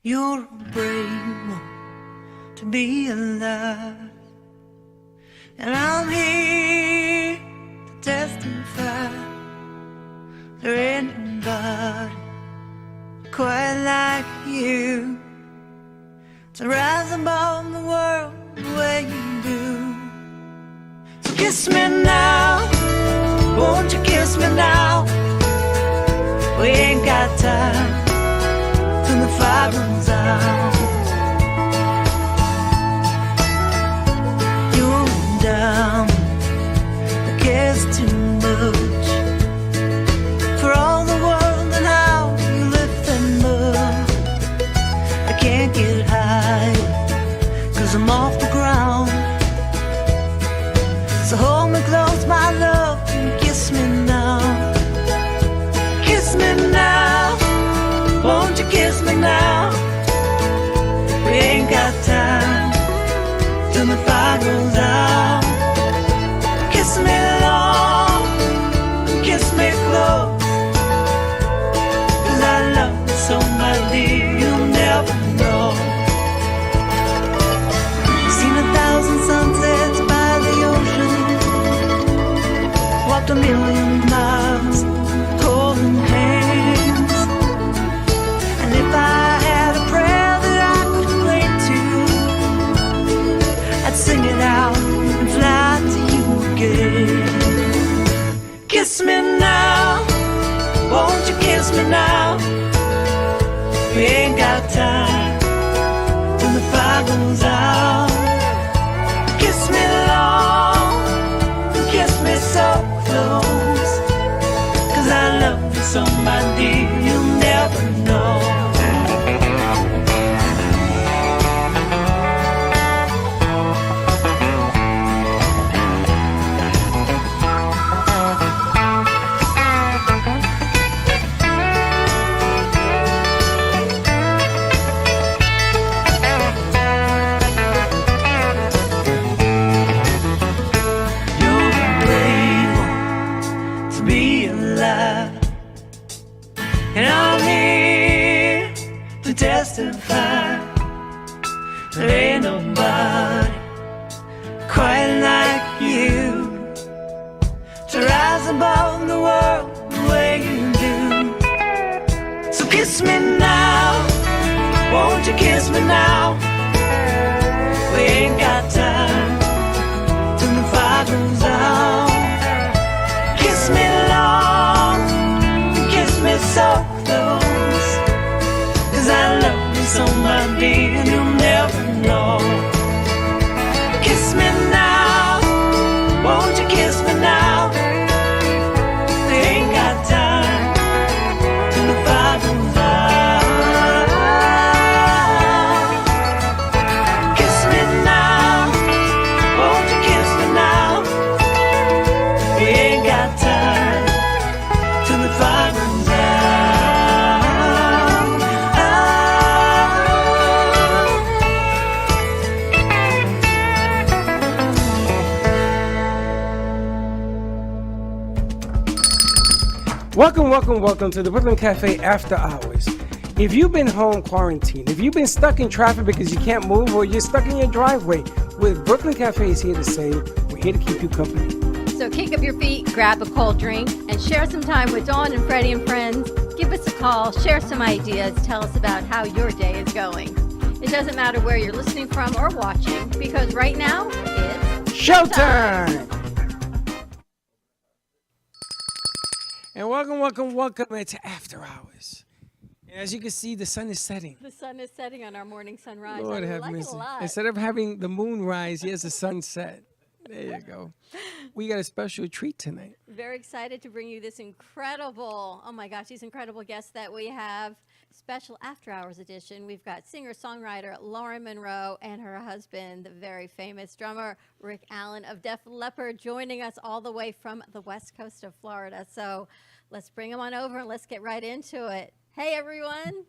You're a brave one to be alive, and I'm here to testify. There ain't nobody quite like you to rise above the world the way you do. So kiss me now, won't you kiss me now? We ain't got time till the fire burns out. You're down, the care's too much for all the world and how you lift them up. I can't get higher, 'cause I'm off the ground. So hold me close, my love, and kiss me now. Kiss me now, won't you kiss me now? We ain't got time till the fire goes out. Kiss me long, kiss me close, 'cause I love you so, my dear, you'll never know. Seen 1,000 sunsets by the ocean, walked 1,000,000 miles holding hands. And if I had a prayer that I could play to, I'd sing it out and fly to you again. Kiss me now, won't you kiss me now? We ain't got time when the fire goes out. Kiss me long, kiss me so close, 'cause I love you so, my dear, you'll never know. And I'm here to testify. There ain't nobody quite like you to rise above the world the way you do. So kiss me now, won't you kiss me now? We ain't got time till the fire goes out. Kiss me long, kiss me so close, 'cause I love you so, my dear, and you'll never know. Kiss me now, won't you kiss me now? We ain't got time till the fire goes out. Kiss me now, won't you kiss me now? We ain't got time till the fire goes out. Welcome to the Brooklyn Cafe After Hours. If you've been home quarantined, if you've been stuck in traffic because you can't move, or you're stuck in your driveway, with Brooklyn Cafe is here to say, we're here to keep you company. So kick up your feet, grab a cold drink, and share some time with Dawn and Freddie and friends. Give us a call, share some ideas, tell us about how your day is going. It doesn't matter where you're listening from or watching, because right now, it's Showtime! And welcome. It's After Hours. And as you can see, the sun is setting. The sun is setting on our morning sunrise. Lord I have like it mercy. a lot. Instead of having the moon rise, here's the sunset. There you go. We got a special treat tonight. Very excited to bring you this incredible, oh my gosh, these incredible guests that we have. Special After Hours edition. We've got singer-songwriter Lauren Monroe and her husband, the very famous drummer Rick Allen of Def Leppard, joining us all the way from the west coast of Florida. So let's bring them on over and let's get right into it. Hey, everyone.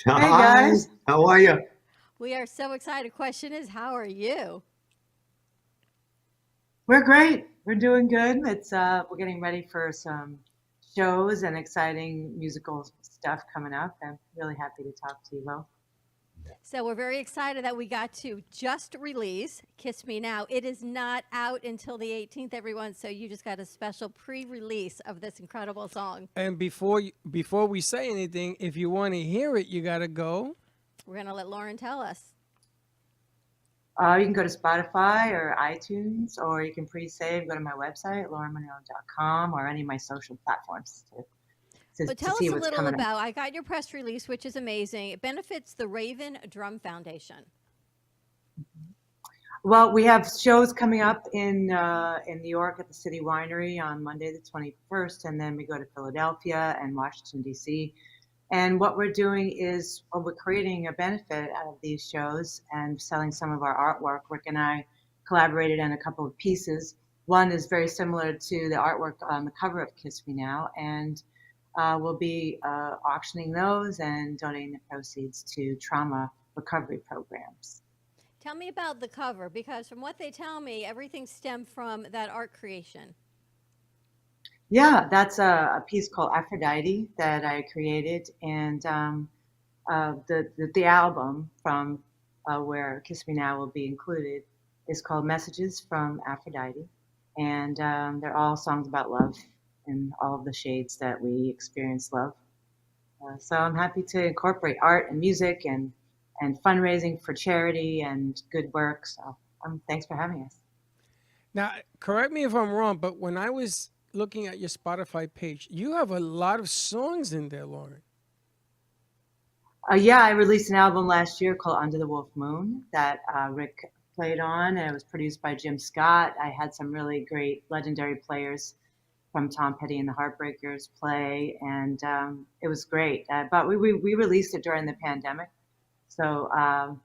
Hi, guys. How are you? We are so excited. Question is, how are you? We're great. We're doing good. It's we're getting ready for some shows and exciting musical stuff coming up. I'm really happy to talk to you both. So we're very excited that we got to just release Kiss Me Now. It is not out until the 18th, everyone, so you just got a special pre-release of this incredible song. And before we say anything, if you want to hear it, you got to go. We're going to let Lauren tell us. You can go to Spotify or iTunes, or you can pre-save, go to my website, laurenmonroe.com, or any of my social platforms But to tell us see a what's little coming up. about, I got your press release, which is amazing. It benefits the Raven Drum Foundation. Well, we have shows coming up in New York at the City Winery on Monday the 21st, and then we go to Philadelphia and Washington, D.C. And what we're doing is we're creating a benefit out of these shows and selling some of our artwork. Rick and I collaborated on a couple of pieces. One is very similar to the artwork on the cover of Kiss Me Now, and we'll be auctioning those and donating the proceeds to trauma recovery programs. Tell me about the cover, because from what they tell me, everything stemmed from that art creation. Yeah, that's a piece called Aphrodite that I created, and the album from where Kiss Me Now will be included is called Messages from Aphrodite, and they're all songs about love and all of the shades that we experience love. So I'm happy to incorporate art and music and fundraising for charity and good work. So thanks for having us. Now, correct me if I'm wrong, but when I was looking at your Spotify page, you have a lot of songs in there, Lauren. Yeah, I released an album last year called Under the Wolf Moon that Rick played on, and it was produced by Jim Scott. I had some really great legendary players from Tom Petty and the Heartbreakers play, and it was great. But we released it during the pandemic, so I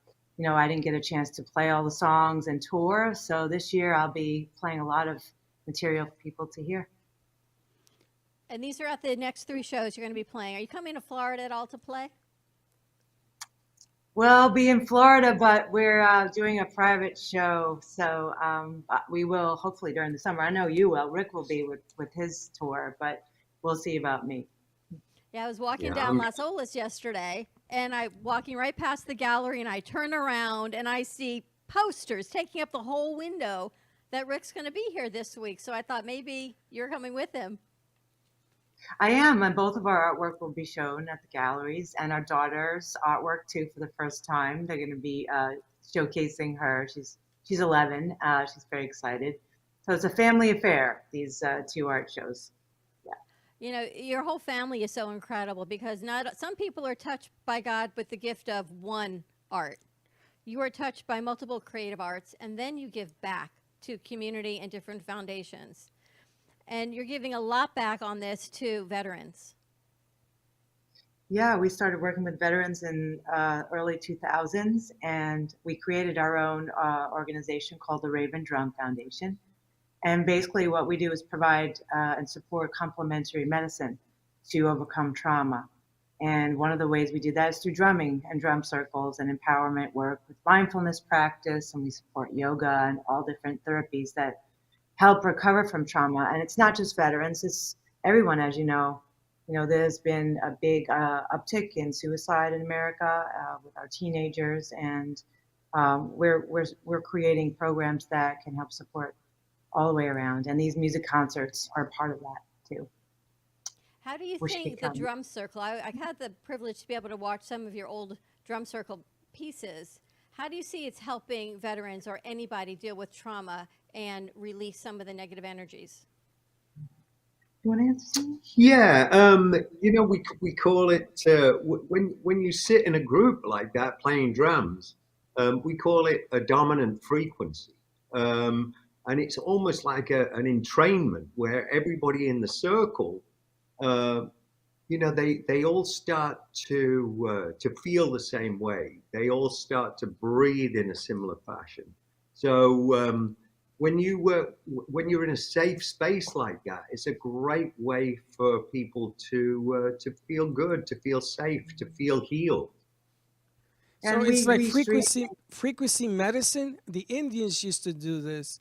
didn't get a chance to play all the songs and tour. So this year I'll be playing a lot of material for people to hear. And these are at the next 3 shows you're going to be playing. Are you coming to Florida at all to play? Well, I'll be in Florida, but we're doing a private show, so we will hopefully during the summer. I know you will. Rick will be with his tour, but we'll see about me. Yeah, I was walking down Las Olas yesterday, and I walking right past the gallery, and I turn around and I see posters taking up the whole window that Rick's going to be here this week. So I thought maybe you're coming with him. I am, and both of our artwork will be shown at the galleries, and our daughter's artwork too for the first time. They're going to be showcasing her. She's 11. She's very excited. So it's a family affair, these 2 art shows. Yeah. You know, your whole family is so incredible because some people are touched by God with the gift of one art. You are touched by multiple creative arts, and then you give back to community and different foundations. And you're giving a lot back on this to veterans. Yeah, we started working with veterans in early 2000s, and we created our own organization called the Raven Drum Foundation. And basically what we do is provide and support complementary medicine to overcome trauma. And one of the ways we do that is through drumming and drum circles and empowerment work with mindfulness practice, and we support yoga and all different therapies that help recover from trauma. And it's not just veterans, it's everyone. As you know, there's been a big uptick in suicide in America with our teenagers, and we're creating programs that can help support all the way around. And these music concerts are part of that too. How do you think the drum circle, I had the privilege to be able to watch some of your old drum circle pieces. How do you see it's helping veterans or anybody deal with trauma and release some of the negative energies? You want to answer? Yeah, we call it when you sit in a group like that playing drums, we call it a dominant frequency, and it's almost like an entrainment where everybody in the circle, they all start to feel the same way. They all start to breathe in a similar fashion. So when you're in a safe space like that, it's a great way for people to feel good, to feel safe, to feel healed. So it's like frequency medicine. The Indians used to do this,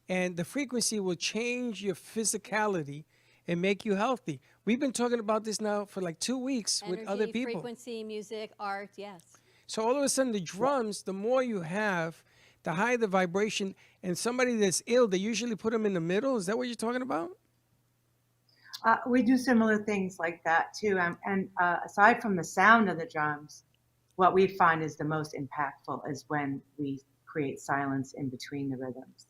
and the frequency will change your physicality, and make you healthy. We've been talking about this now for like 2 weeks with Energy, other people. frequency, music, art, yes. So all of a sudden, the drums, the more you have, the higher the vibration. And somebody that's ill, they usually put them in the middle. Is that what you're talking about? We do similar things like that too. And aside from the sound of the drums, what we find is the most impactful is when we create silence in between the rhythms,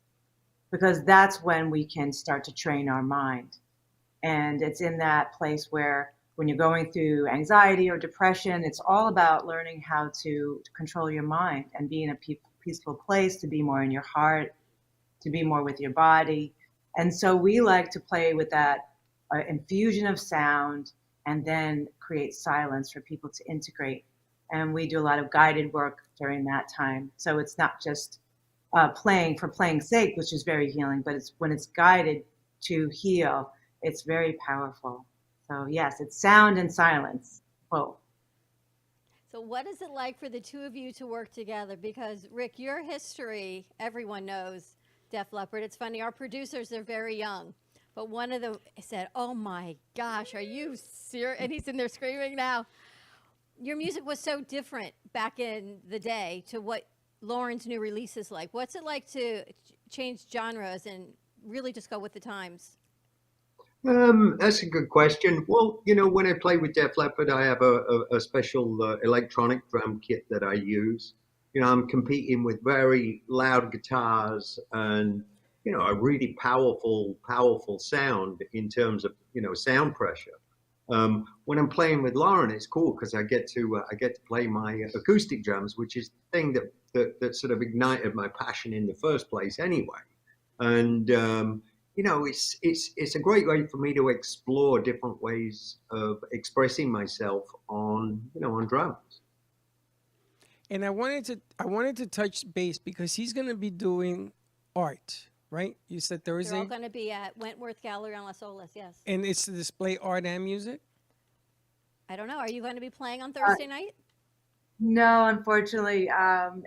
because that's when we can start to train our mind. And it's in that place where when you're going through anxiety or depression, it's all about learning how to control your mind and be in a peaceful place, to be more in your heart, to be more with your body. And so we like to play with that infusion of sound and then create silence for people to integrate. And we do a lot of guided work during that time. So it's not just playing for playing's sake, which is very healing, but it's when it's guided to heal, it's very powerful. So yes, it's sound and silence, both. So what is it like for the two of you to work together? Because Rick, your history, everyone knows Def Leppard. It's funny, our producers are very young, but one of them said, "Oh my gosh, are you serious?" And he's in there screaming now. Your music was so different back in the day to what Lauren's new release is like. What's it like to change genres and really just go with the times? That's a good question. Well, when I play with Def Leppard, I have a special electronic drum kit that I use. I'm competing with very loud guitars and, a really powerful sound in terms of, sound pressure. When I'm playing with Lauren, it's cool because I get to play my acoustic drums, which is the thing that sort of ignited my passion in the first place anyway. And it's a great way for me to explore different ways of expressing myself on drums. And I wanted to touch base because he's going to be doing art, right? You said They're Thursday, all going to be at Wentworth Gallery on Las Olas, yes. and it's to display art and music. I don't know. Are you going to be playing on Thursday night? No, unfortunately,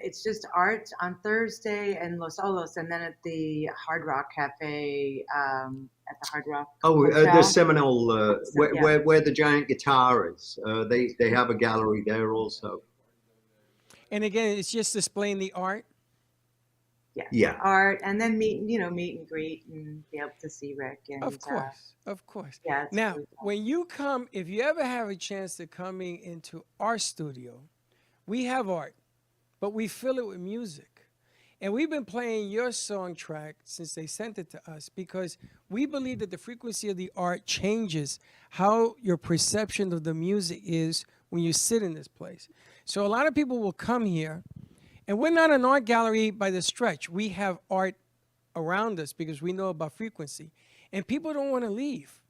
it's just art on Thursday in Los Olos, and then at the Hard Rock Cafe, at the Hard Rock The Hotel. Seminole, Yeah. where the giant guitar is. They have a gallery there also. And again, it's just displaying the art. Yeah. Art, and then meet and greet and be able to see Rick. And, Of course. yeah. It's Now, really fun. when you come, if you ever have a chance to coming into our studio, we have art, but we fill it with music. And we've been playing your song track since they sent it to us because we believe that the frequency of the art changes how your perception of the music is when you sit in this place. So a lot of people will come here, and we're not an art gallery by the stretch. We have art around us because we know about frequency. And people don't want to leave.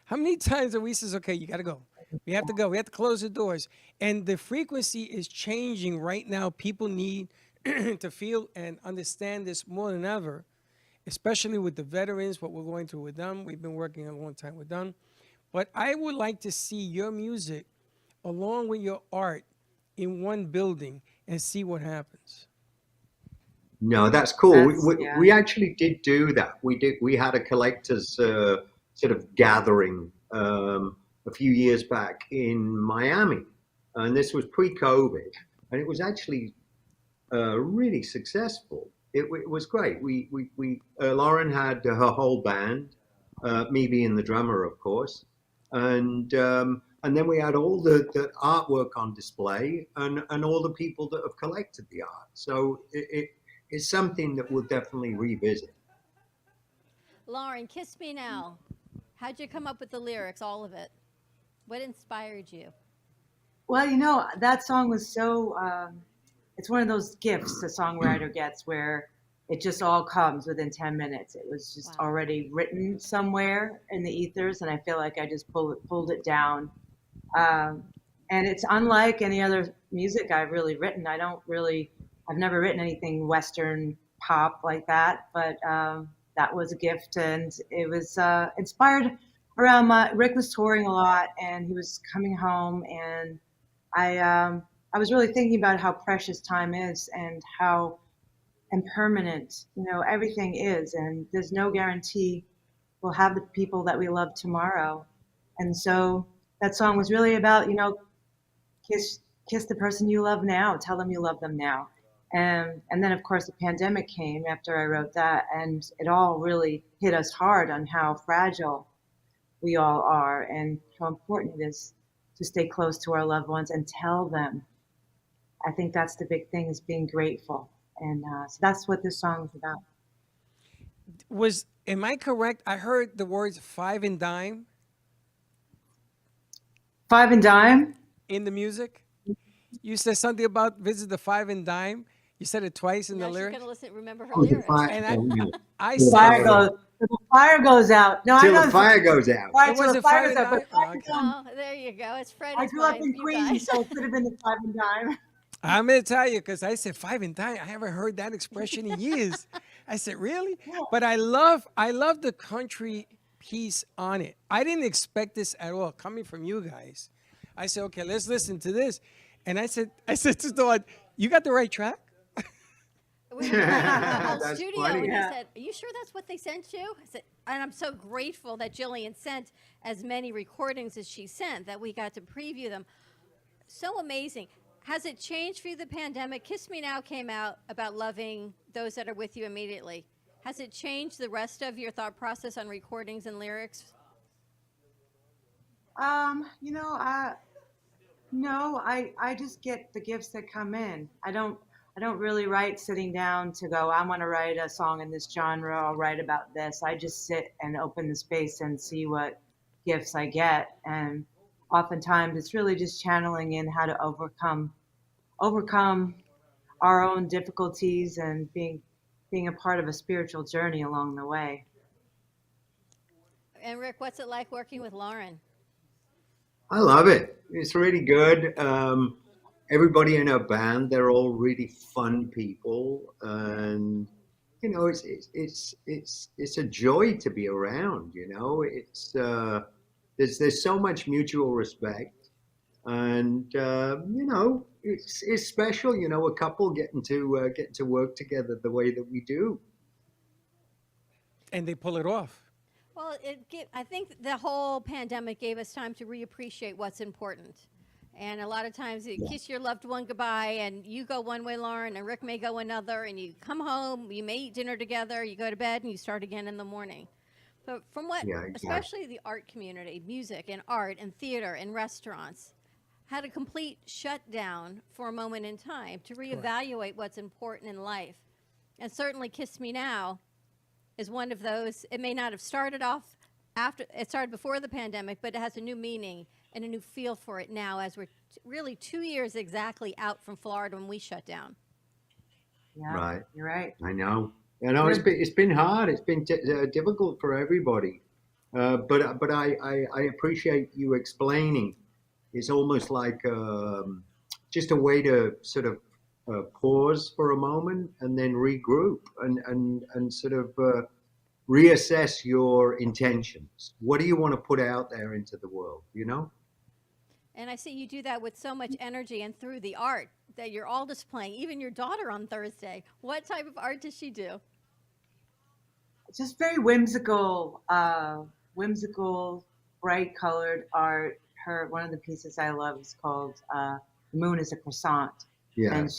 How many times have we said, okay, you got to go. We have to go. We have to close the doors. And the frequency is changing right now. People need to feel and understand this more than ever, especially with the veterans, what we're going through with them. We've been working a long time with them. But I would like to see your music along with your art in one building and see what happens. No, that's cool. Yeah. We actually did do that. We had a collectors sort of gathering a few years back in Miami, and this was pre-COVID, and it was actually really successful. It was great. Lauren had her whole band, me being the drummer, of course, and then we had all the artwork on display and all the people that have collected the art. So it's something that we'll definitely revisit. Lauren, Kiss Me Now. How'd you come up with the lyrics, all of it? What inspired you? Well, that song was so, it's one of those gifts a songwriter gets where it just all comes within 10 minutes. It was just Wow. already written somewhere in the ethers, and I feel like I just pulled it down. And it's unlike any other music I've really written. I've never written anything Western pop like that, but that was a gift, and it was inspired around Rick was touring a lot, and he was coming home, and I was really thinking about how precious time is and how impermanent, everything is, and there's no guarantee we'll have the people that we love tomorrow. And so that song was really about, you know, kiss the person you love now, tell them you love them now. And then of course the pandemic came after I wrote that, and it all really hit us hard on how fragile we all are and how important it is to stay close to our loved ones and tell them. I think that's the big thing, is being grateful. And so that's what this song is about. Am I correct? I heard the words five and dime Five and Dime. in the music. You said something about visit the five and dime. You said it twice in Now the she's lyrics. gonna listen. Remember her Oh, the lyrics. fire, And yeah. I Till Fire said, goes, till the fire goes out. No, I Till know the fire goes out. Right, It till the wasn't fire Five goes and out. But Dime? Five and Okay. Dime, Oh, there you go. It's I Freddy's grew up mind, in you Queens, guys. so it could have been the Five and Dime. I'm gonna tell you because I said five and dime. I haven't heard that expression in years. I said, really? But I love the country piece on it. I didn't expect this at all coming from you guys. I said, okay, let's listen to this. And I said to Dawn, you got the right track? We were in the whole That's studio, funny. and he Yeah. said, "Are you sure that's what they sent you?" I said, and I'm so grateful that Jillian sent as many recordings as she sent, that we got to preview them. So amazing. Has it changed for you, the pandemic? Kiss Me Now came out about loving those that are with you immediately. Has it changed the rest of your thought process on recordings and lyrics? You know, no, I just get the gifts that come in. I don't really write sitting down to go, I want to write a song in this genre, I'll write about this. I just sit and open the space and see what gifts I get. And oftentimes it's really just channeling in how to overcome our own difficulties and being a part of a spiritual journey along the way. And Rick, what's it like working with Lauren? I love it. It's really good. Everybody in our band, they're all really fun people, and you know, it's a joy to be around. You know, there's so much mutual respect, and you know, it's special. You know, a couple getting to work together the way that we do. And they pull it off. Well, I think the whole pandemic gave us time to reappreciate what's important. And a lot of times you kiss your loved one goodbye and you go one way, Lauren, and Rick may go another, and you come home, you may eat dinner together, you go to bed, and you start again in the morning. But from what, Yeah, exactly. especially the art community, music and art and theater and restaurants, had a complete shutdown for a moment in time to reevaluate what's important in life. And certainly Kiss Me Now is one of those. It may not have started off after, it started before the pandemic, but it has a new meaning and a new feel for it now, as we're really 2 years exactly out from Florida when we shut down. Yeah, Right. you're right. I know. It's been hard. It's been difficult for everybody. But I appreciate you explaining. It's almost like just a way to sort of pause for a moment and then regroup and sort of reassess your intentions. What do you want to put out there into the world? You know. And I see you do that with so much energy and through the art that you're all displaying. Even your daughter on Thursday. What type of art does she do? Just very whimsical, bright colored art. One of the pieces I love is called "The Moon is a Croissant," Yeah. and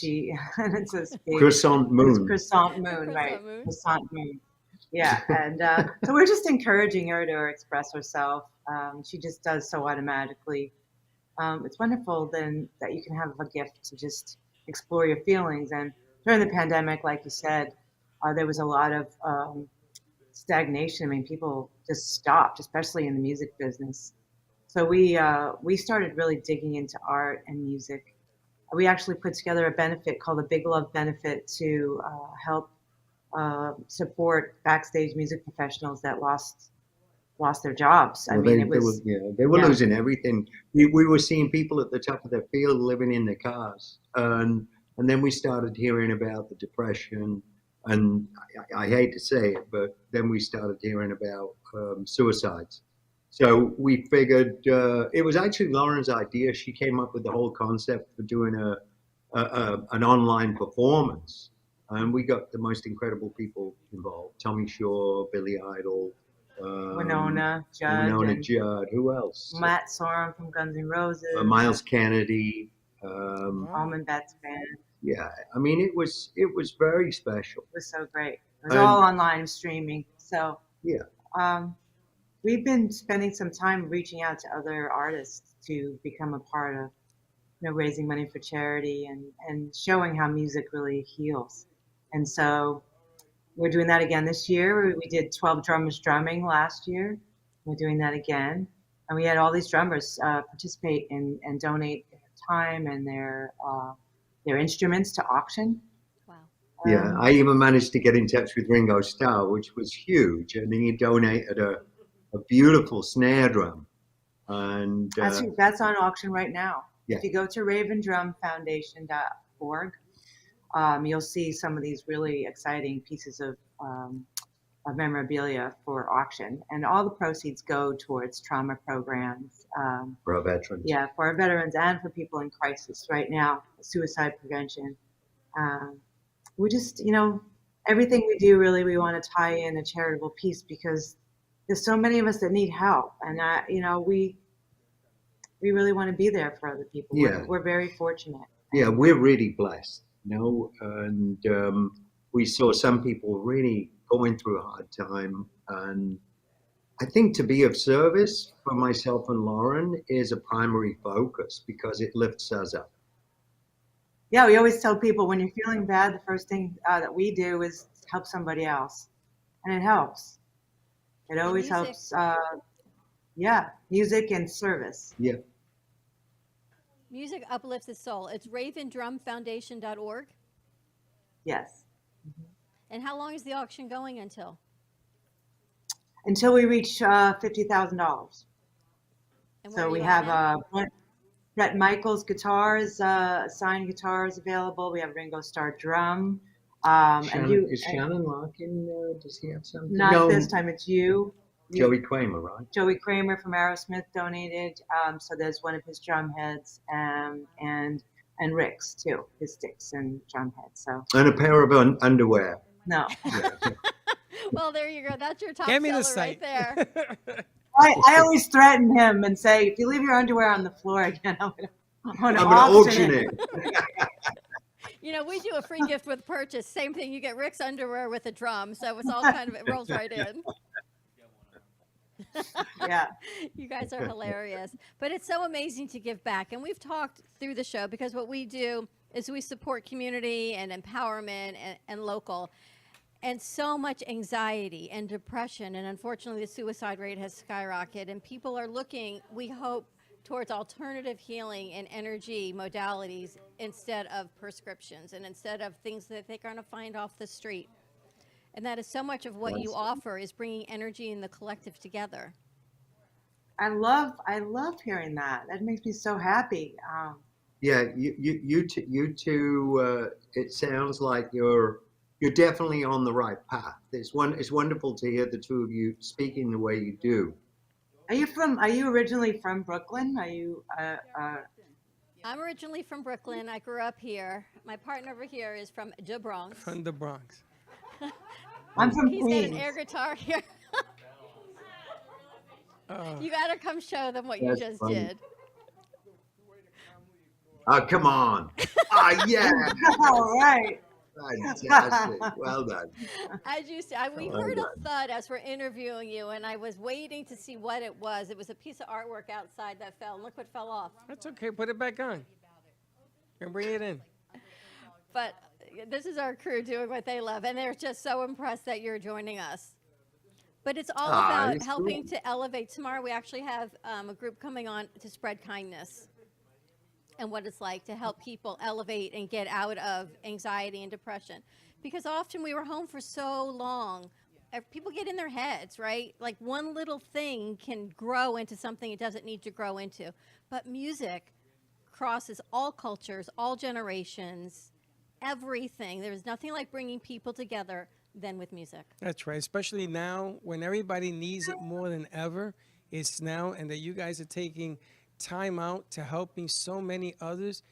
and it's a big, Croissant it's moon. croissant moon, Croissant right? moon. Croissant moon. Yeah, and so we're just encouraging her to express herself. She just does so automatically. It's wonderful then that you can have a gift to just explore your feelings. And during the pandemic, like you said, there was a lot of stagnation. I mean, people just stopped, especially in the music business. So we started really digging into art and music. We actually put together a benefit called the Big Love Benefit to help support backstage music professionals that lost their jobs. I Well, mean, it was they were yeah. losing everything. We were seeing people at the top of their field living in their cars, and then we started hearing about the depression, and I hate to say it, but then we started hearing about suicides. So we figured it was actually Lauren's idea. She came up with the whole concept for doing an online performance, and we got the most incredible people involved: Tommy Shaw, Billy Idol, Winona Judd, Winona and Judd. Who else? Matt Sorum from Guns N' Roses, Miles Kennedy. Almond Betts Band. Yeah, I mean, it was very special. It was so great. It was And- all online streaming. So Yeah. we've been spending some time reaching out to other artists to become a part of, raising money for charity and showing how music really heals. And so we're doing that again this year. We did 12 drummers drumming last year. We're doing that again. And we had all these drummers participate and donate their time and their instruments to auction. Wow. Yeah, I even managed to get in touch with Ringo Starr, which was huge, and he donated a beautiful snare drum. And That's on auction right now. Yeah. If you go to ravendrumfoundation.org, you'll see some of these really exciting pieces of memorabilia for auction, and all the proceeds go towards trauma programs. for our veterans. Yeah, for our veterans and for people in crisis right now, suicide prevention. We just, everything we do, really, we want to tie in a charitable piece because there's so many of us that need help, and we really want to be there for other people. Yeah. We're very fortunate. Yeah, we're really blessed, and we saw some people really going through a hard time, and I think to be of service for myself and Lauren is a primary focus because it lifts us up. Yeah, we always tell people when you're feeling bad, the first thing that we do is help somebody else, and it helps. It always music. helps. Music and service. Yeah. Music uplifts the soul. It's ravendrumfoundation.org. Yes. And how long is the auction going until? Until we reach $50,000. And where So are we you at have now? Brett Michaels guitars, signed guitars available. We have Ringo Starr drum. Is Shannon Larkin, does he have something? Not No, this time. It's you. Joey Kramer, right? Joey Kramer from Aerosmith donated. So there's one of his drum heads, and Rick's too, his sticks and drum heads. So And a pair of underwear. no, Yeah. Well, there you go. That's your top Give me seller the right site. there. I always threaten him and say, if you leave your underwear on the floor again, I'm gonna I'm gonna auction it. We do a free gift with purchase. Same thing. You get Rick's underwear with a drum. So it's all kind of, it rolls right in. Yeah. You guys are hilarious. But it's so amazing to give back. And we've talked through the show because what we do is we support community and empowerment and local. And so much anxiety and depression. And unfortunately, the suicide rate has skyrocketed. And people are looking, we hope, towards alternative healing and energy modalities instead of prescriptions and instead of things that they're going to find off the street. And that is so much of what you offer is bringing energy and the collective together. I love hearing that. That makes me so happy. Yeah, you two. It sounds like you're definitely on the right path. It's wonderful to hear the two of you speaking the way you do. Are you originally from Brooklyn? Are you I'm originally from Brooklyn. I grew up here. My partner over here is from the Bronx. From the Bronx. I'm from He's got Queens. an air guitar here. Oh. You got to come show them what you That's just funny. did. Oh, come on. Ah, yeah. All right. Fantastic. Well done. As you said, we Well heard a done. thud as we're interviewing you, and I was waiting to see what it was. It was a piece of artwork outside that fell, and look what fell off. That's okay. Put it back on. And bring it in. But this is our crew doing what they love, and they're just so impressed that you're joining us. But it's all about it's helping cool. to elevate. Tomorrow we actually have a group coming on to spread kindness and what it's like to help people elevate and get out of anxiety and depression. Because often we were home for so long, people get in their heads, right? Like one little thing can grow into something it doesn't need to grow into. But music crosses all cultures, all generations, everything. There's nothing like bringing people together than with music. That's right. Especially now when everybody needs it more than ever. It's now, and that you guys are taking time out to helping so many others.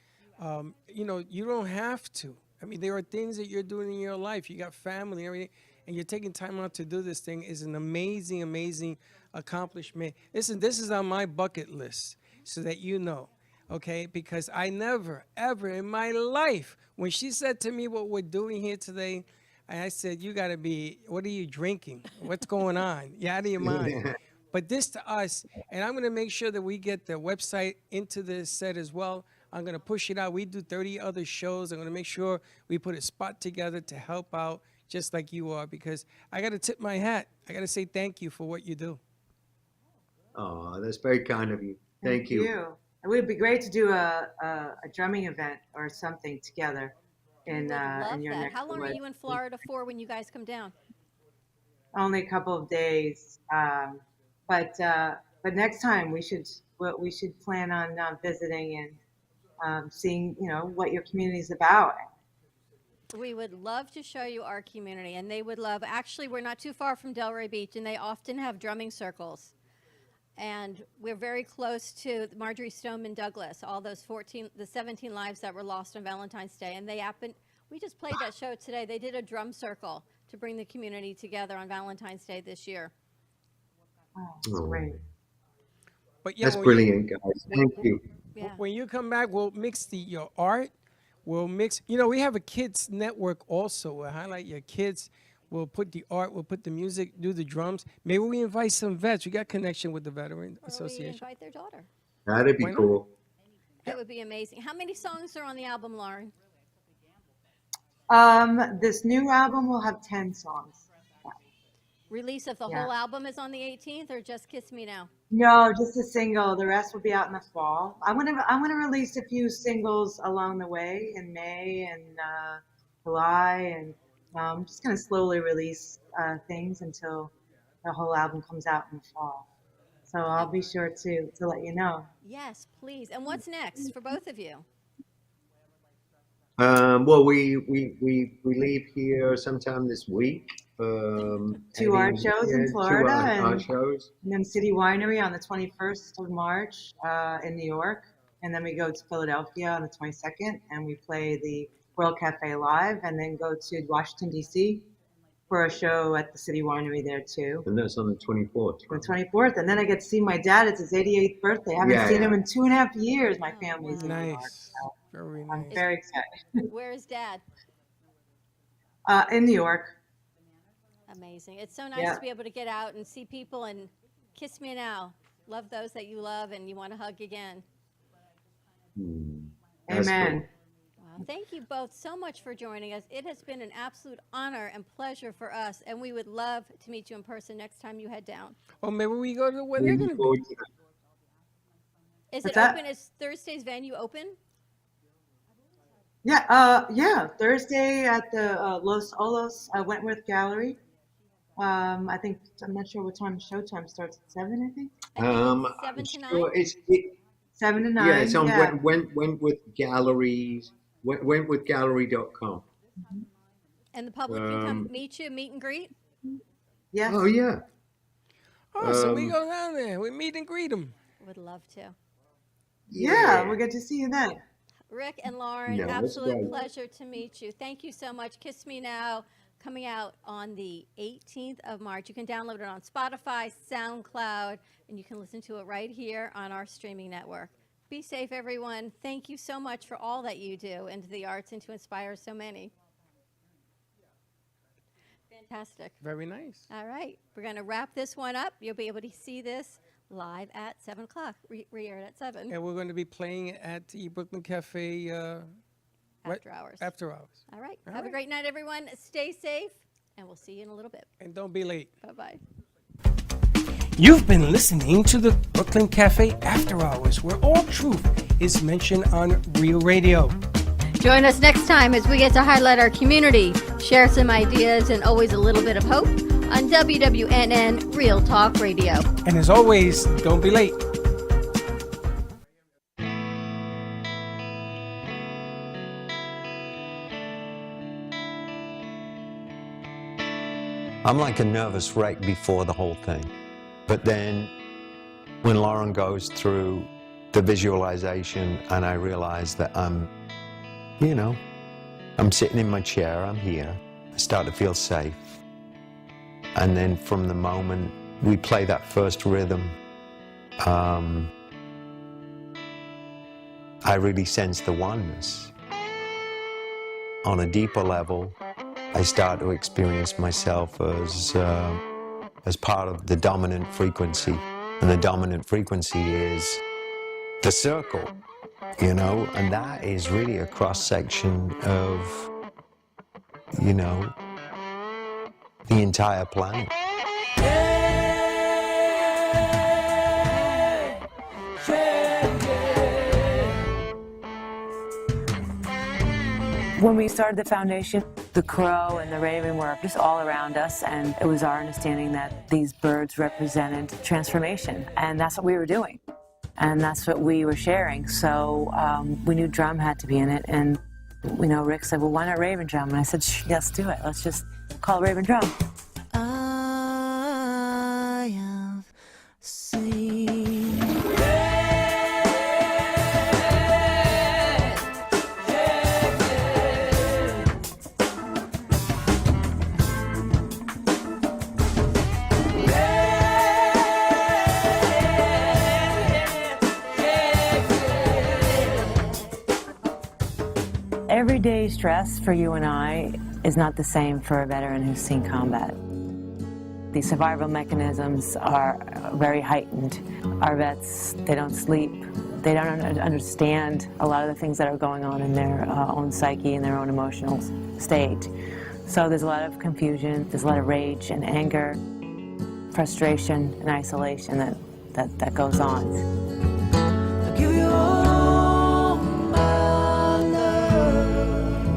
You don't have to. I mean, there are things that you're doing in your life. You got family and everything. and you're taking time out to do this thing is an amazing, amazing accomplishment. Listen, this is on my bucket list, so that you know, okay? Because I never, ever in my life, when she said to me what we're doing here today, and I said, you got to be, what are you drinking? What's going on? You're out of your mind. But this to us, and I'm going to make sure that we get the website into this set as well. I'm going to push it out. We do 30 other shows. I'm going to make sure we put a spot together to help out just like you are, because I got to tip my hat. I got to say thank you for what you do. Oh, that's very kind of you. Thank you. It would be great to do a drumming event or something together in Would love your that. next How long are wed- you in Florida for when you guys come down? Only a couple of days. But next time we should plan on visiting and seeing what your community is about. We would love to show you our community, and they would love. Actually, we're not too far from Delray Beach, and they often have drumming circles. And we're very close to Marjorie Stoneman Douglas, all those 17 lives that were lost on Valentine's Day. And we just played that show today. They did a drum circle to bring the community together on Valentine's Day this year. Oh, that's great. But yeah, That's when brilliant, guys. Thank you. Yeah. When you come back, we'll mix your art. We'll mix, we have a kids network also. We'll highlight your kids. We'll put the art, we'll put the music, do the drums. Maybe we invite some vets. We got connection with the Veteran Or we Association. invite their daughter. That'd be Why not? cool. That would be amazing. How many songs are on the album, Lauren? This new album will have 10 songs. Release of the Yeah. whole album is on the 18th, or just Kiss Me Now? No, just a single. The rest will be out in the fall. I'm gonna release a few singles along the way in May and July, and I'm just gonna slowly release things until the whole album comes out in the fall. So I'll be sure to let you know. Yes, please. And what's next for both of you? Well, we leave here sometime this week. Two art shows in Florida art and shows. then City Winery on the 21st of March in New York. And then we go to Philadelphia on the 22nd and we play the World Cafe Live, and then go to Washington, D.C. for a show at the City Winery there too. And that's on the 24th. On the 24th. And then I get to see my dad. It's his 88th birthday. I haven't seen him in 2.5 years. My family's in New York. Nice. So Very I'm nice. very excited. Where is Dad? In New York. Amazing. It's so nice Yeah. to be able to get out and see people and kiss me now. Love those that you love and you want to hug again. That's Amen. Wow. Thank you both so much for joining us. It has been an absolute honor and pleasure for us, and we would love to meet you in person next time you head down. Or maybe we go to where they're Looking going to be. forward to that. Is What's it that? open? Is Thursday's venue open? Yeah. Thursday at the Los Olos Wentworth Gallery. I'm not sure what time showtime starts at 7, I think. I think it's 7 I'm to 9. sure 7 to 9. yeah, it's on yeah. Wentworth Galleries, wentworthgallery.com. And the public can come meet you, meet and greet. Yes. Oh yeah. Oh, so we Um, go down there. We meet and greet them. Would love to. Yeah, we'll get to see you then. Rick and Lauren, No, that's absolute right. pleasure to meet you. Thank you so much. Kiss Me Now, coming out on the 18th of March. You can download it on Spotify, SoundCloud, and you can listen to it right here on our streaming network. Be safe, everyone. Thank you so much for all that you do into the arts and to inspire so many. Fantastic. Very nice. All right, we're going to wrap this one up. You'll be able to see this live at 7 o'clock, re-aired at 7 And we're going to be playing at the Brooklyn Cafe right after hours. after hours. All right. All Have a right. great night, everyone. Stay safe, and we'll see you in a little bit. And don't be late. Bye-bye. You've been listening to the Brooklyn Cafe After Hours, where all truth is mentioned on Real Radio. Join us next time as we get to highlight our community, share some ideas, and always a little bit of hope on WWNN Real Talk Radio. And as always, don't be late. I'm like a nervous wreck before the whole thing. But then when Lauren goes through the visualization and I realize that I'm sitting in my chair, I'm here, I start to feel safe. And then from the moment we play that first rhythm, I really sense the oneness. On a deeper level, I start to experience myself as part of the dominant frequency. And the dominant frequency is the circle, you know, and that is really a cross-section of, you know, the entire planet. When we started the foundation, the crow and the raven were just all around us, and it was our understanding that these birds represented transformation, and that's what we were doing, and that's what we were sharing. So we knew drum had to be in it, and you know, Rick said, well, why not Raven Drum? And I said, let's do it. Let's just call it Raven Drum. I have seen. Everyday stress for you and I is not the same for a veteran who's seen combat. The survival mechanisms are very heightened. Our vets, they don't sleep. They don't understand a lot of the things that are going on in their own psyche and their own emotional state. So there's a lot of confusion, there's a lot of rage and anger, frustration and isolation that goes on. I'll give you all my love,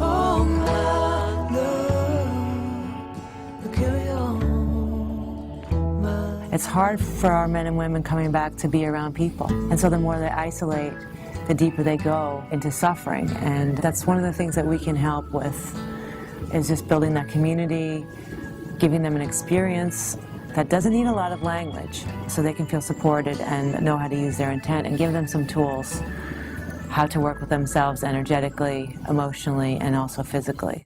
all my love. I'll give you all my. It's hard for our men and women coming back to be around people. And so the more they isolate, the deeper they go into suffering. And that's one of the things that we can help with, is just building that community, giving them an experience that doesn't need a lot of language, so they can feel supported and know how to use their intent, and give them some tools how to work with themselves energetically, emotionally, and also physically.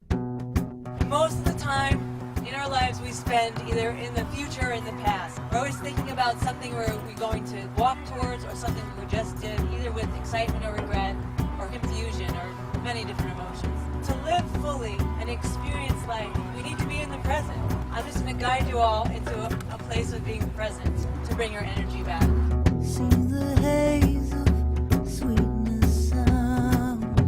Most of the time in our lives we spend either in the future or in the past. We're always thinking about something we're going to walk towards, or something we just did, either with excitement or regret or confusion or many different emotions. To live fully and experience life, we need to be in the present. I'm just going to guide you all into a place of being present to bring your energy back. See the haze of sweetness sound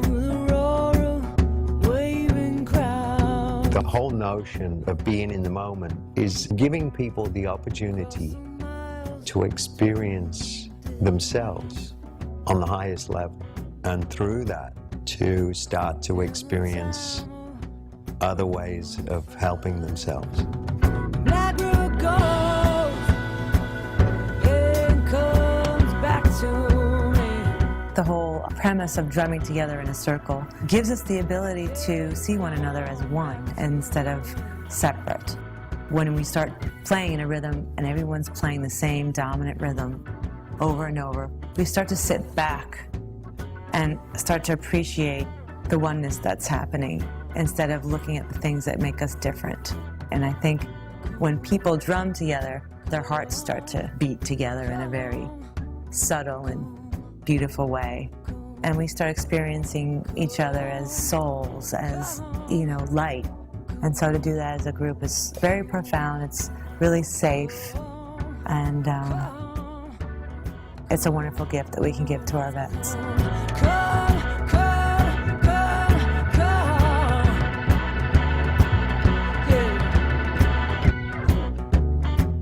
through the roar of waving crowd. The whole notion of being in the moment is giving people the opportunity to experience themselves on the highest level, and through that to start to experience other ways of helping themselves. Black road goes and comes back to me. The whole premise of drumming together in a circle gives us the ability to see one another as one instead of separate. When we start playing in a rhythm and everyone's playing the same dominant rhythm over and over, we start to sit back and start to appreciate the oneness that's happening instead of looking at the things that make us different. And I think when people drum together, their hearts start to beat together in a very subtle and beautiful way. And we start experiencing each other as souls, as, you know, light. And so to do that as a group is very profound, it's really safe, and it's a wonderful gift that we can give to our vets.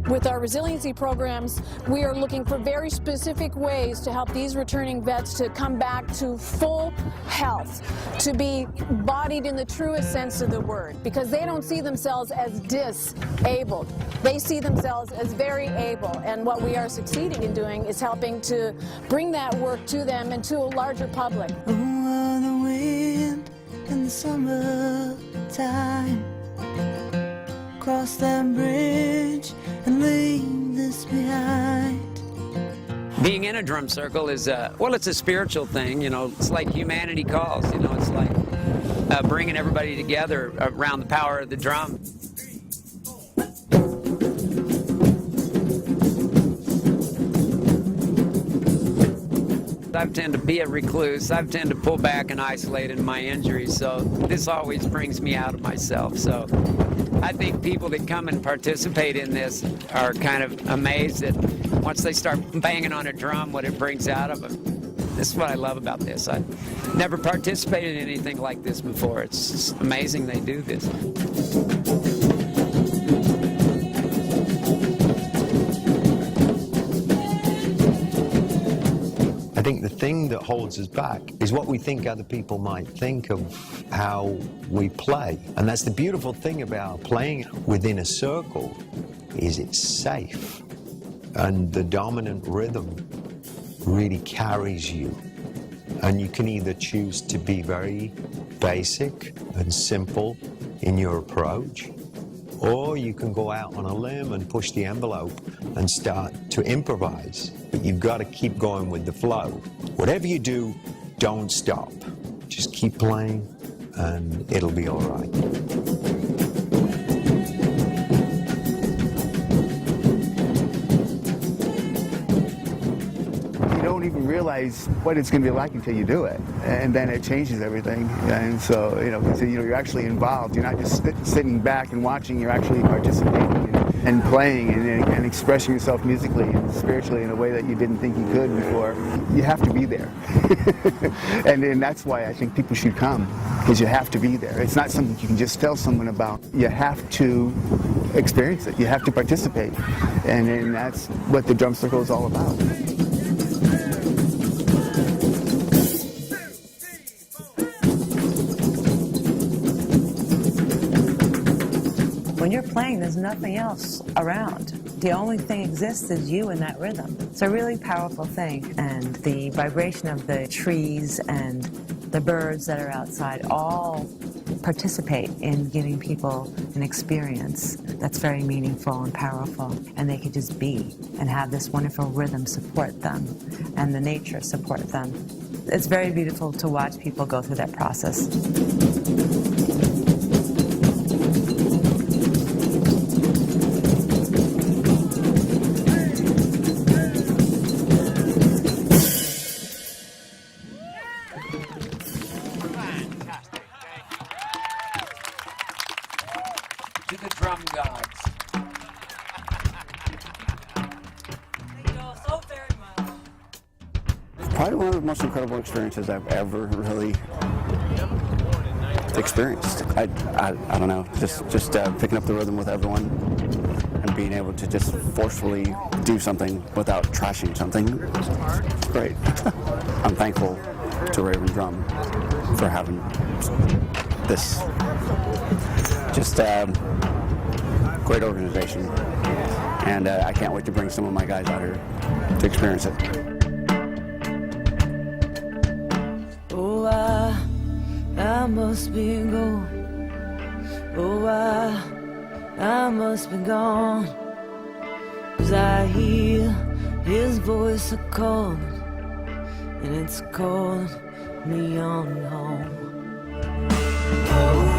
With our resiliency programs, we are looking for very specific ways to help these returning vets to come back to full health, to be bodied in the truest sense of the word, because they don't see themselves as disabled. They see themselves as very able, and what we are succeeding in doing is helping to bring that work to them and to a larger public. Oh, the wind in the summertime, cross that bridge and leave this behind. Being in a drum circle is, well, it's a spiritual thing, you know. It's like humanity calls, you know. It's like bringing everybody together around the power of the drum. I tend to be a recluse. I tend to pull back and isolate in my injuries, so this always brings me out of myself. So I think people that come and participate in this are kind of amazed that once they start banging on a drum, what it brings out of them. This is what I love about this. I've never participated in anything like this before. It's just amazing they do this. I think the thing that holds us back is what we think other people might think of how we play. And that's the beautiful thing about playing within a circle, is it's safe. And the dominant rhythm really carries you. And you can either choose to be very basic and simple in your approach, or you can go out on a limb and push the envelope and start to improvise. But you've got to keep going with the flow. Whatever you do, don't stop. Just keep playing and it'll be all right. You don't even realize what it's going to be like until you do it, and then it changes everything. And so, you're actually involved. You're not just sitting back and watching. You're actually participating and playing and expressing yourself musically and spiritually in a way that you didn't think you could before. You have to be there, and that's why I think people should come, because you have to be there. It's not something you can just tell someone about. You have to experience it. You have to participate, and that's what the drum circle is all about. When you're playing, there's nothing else around. The only thing exists is you and that rhythm. It's a really powerful thing. And the vibration of the trees and the birds that are outside all participate in giving people an experience that's very meaningful and powerful. And they can just be and have this wonderful rhythm support them and the nature support them. It's very beautiful to watch people go through that process. To the drum gods. Thank you all so very much. It's probably one of the most incredible experiences I've ever really experienced. I don't know, just picking up the rhythm with everyone and being able to just forcefully do something without trashing something. It's great. I'm thankful to Raven Drum for having this just great organization, and I can't wait to bring some of my guys out here to experience it. Oh, I must be gone. Oh, I must be gone. 'Cause I hear his voice a-calling, and it's calling me on home. Oh,